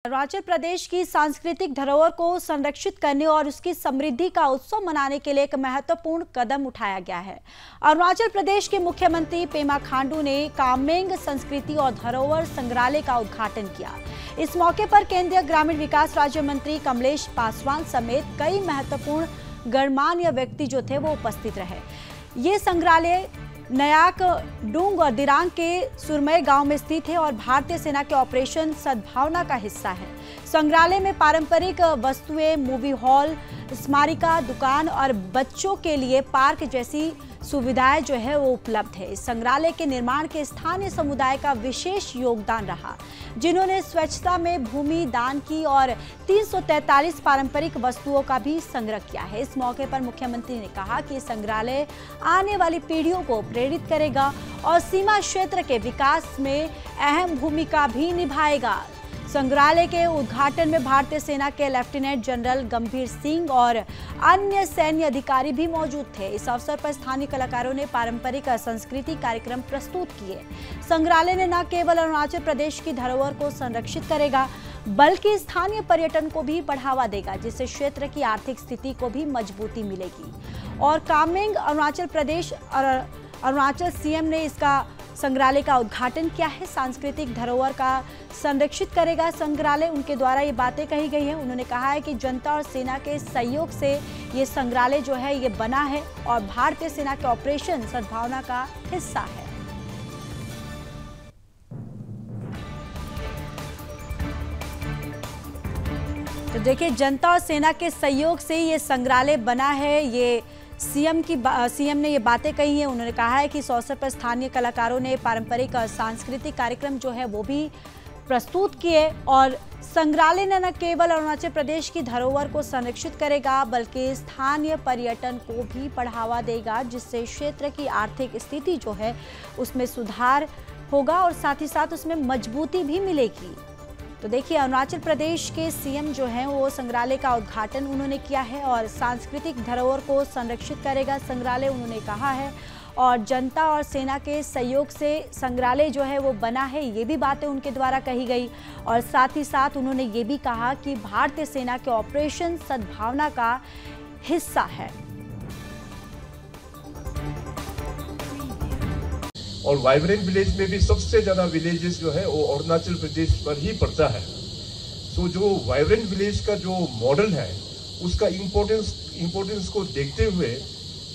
अरुणाचल प्रदेश की सांस्कृतिक धरोहर को संरक्षित करने और उसकी समृद्धि का उत्सव मनाने के लिए एक महत्वपूर्ण कदम उठाया गया है। अरुणाचल प्रदेश के मुख्यमंत्री पेमा खांडू ने कामेंग संस्कृति और धरोहर संग्रहालय का उद्घाटन किया। इस मौके पर केंद्रीय ग्रामीण विकास राज्य मंत्री कमलेश पासवान समेत कई महत्वपूर्ण गणमान्य व्यक्ति जो थे वो उपस्थित रहे। ये संग्रहालय नयाक डूंग और दिरांग के सुरमय गांव में स्थित है और भारतीय सेना के ऑपरेशन सद्भावना का हिस्सा है। संग्रहालय में पारंपरिक वस्तुएं, मूवी हॉल, स्मारिका, दुकान और बच्चों के लिए पार्क जैसी सुविधाएं जो है वो उपलब्ध है। इस संग्रहालय के निर्माण के स्थानीय समुदाय का विशेष योगदान रहा, जिन्होंने स्वच्छता में भूमि दान की और 343 पारंपरिक वस्तुओं का भी संग्रह किया है। इस मौके पर मुख्यमंत्री ने कहा कि संग्रहालय आने वाली पीढ़ियों को प्रेरित करेगा और सीमा क्षेत्र के विकास में अहम भूमिका भी निभाएगा। संग्रहालय के उद्घाटन में भारतीय सेना के लेफ्टिनेंट जनरल गंभीर सिंह और अन्य सैन्य अधिकारी भी मौजूद थे। इस अवसर पर स्थानीय कलाकारों ने पारंपरिक संस्कृति कार्यक्रम प्रस्तुत किए। संग्रहालय ने न केवल अरुणाचल प्रदेश की धरोहर को संरक्षित करेगा, बल्कि स्थानीय पर्यटन को भी बढ़ावा देगा, जिससे क्षेत्र की आर्थिक स्थिति को भी मजबूती मिलेगी। और कामेंग अरुणाचल प्रदेश और अरुणाचल सीएम ने इसका संग्रहालय का उद्घाटन किया है। सांस्कृतिक धरोहर का संरक्षित करेगा संग्रहालय, उनके द्वारा ये बातें कही गई है। उन्होंने कहा है कि जनता और सेना के सहयोग से ये संग्रहालय जो है ये बना है और भारतीय सेना के ऑपरेशन सद्भावना का हिस्सा है। तो देखिए, जनता और सेना के सहयोग से ये संग्रहालय बना है। ये सीएम ने ये बातें कही हैं। उन्होंने कहा है कि इस अवसर पर स्थानीय कलाकारों ने पारंपरिक और सांस्कृतिक कार्यक्रम जो है वो भी प्रस्तुत किए और संग्रहालय न केवल अरुणाचल प्रदेश की धरोहर को संरक्षित करेगा, बल्कि स्थानीय पर्यटन को भी बढ़ावा देगा, जिससे क्षेत्र की आर्थिक स्थिति जो है उसमें सुधार होगा और साथ ही साथ उसमें मजबूती भी मिलेगी। तो देखिए, अरुणाचल प्रदेश के सीएम जो हैं वो संग्रहालय का उद्घाटन उन्होंने किया है और सांस्कृतिक धरोहर को संरक्षित करेगा संग्रहालय, उन्होंने कहा है। और जनता और सेना के सहयोग से संग्रहालय जो है वो बना है, ये भी बातें उनके द्वारा कही गई। और साथ ही साथ उन्होंने ये भी कहा कि भारतीय सेना के ऑपरेशन सद्भावना का हिस्सा है। और वाइब्रेंट विलेज में भी सबसे ज्यादा विलेजेस जो है वो अरुणाचल प्रदेश पर ही पड़ता है। तो जो वाइब्रेंट विलेज का जो मॉडल है उसका इम्पोर्टेंस को देखते हुए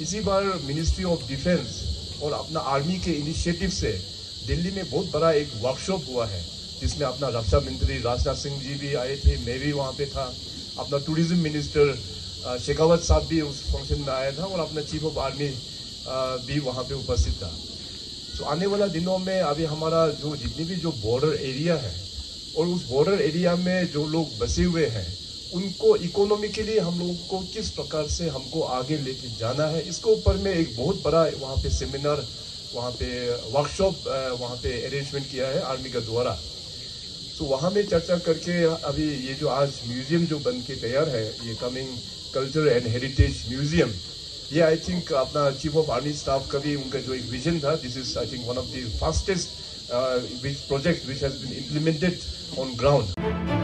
इसी बार मिनिस्ट्री ऑफ डिफेंस और अपना आर्मी के इनिशिएटिव से दिल्ली में बहुत बड़ा एक वर्कशॉप हुआ है, जिसमें अपना रक्षा मंत्री राजनाथ सिंह जी भी आए थे, मैं भी वहाँ पे था, अपना टूरिज्म मिनिस्टर शेखावत साहब भी उस फंक्शन में आया था और अपना चीफ ऑफ आर्मी भी वहाँ पे उपस्थित था। तो आने वाला दिनों में अभी हमारा जो जितनी भी जो बॉर्डर एरिया है और उस बॉर्डर एरिया में जो लोग बसे हुए हैं उनको इकोनॉमिकली हम लोगों को किस प्रकार से हमको आगे लेके जाना है, इसके ऊपर में एक बहुत बड़ा वहाँ पे सेमिनार, वहाँ पे वर्कशॉप वहाँ पे अरेंजमेंट किया है आर्मी का द्वारा। तो वहाँ में चर्चा करके अभी ये जो आज म्यूजियम जो बन के तैयार है, ये coming culture and heritage museum, ये आई थिंक अपना चीफ ऑफ आर्मी स्टाफ का भी उनका जो एक विजन था, this is I think one of the fastest project which has been implemented on ground.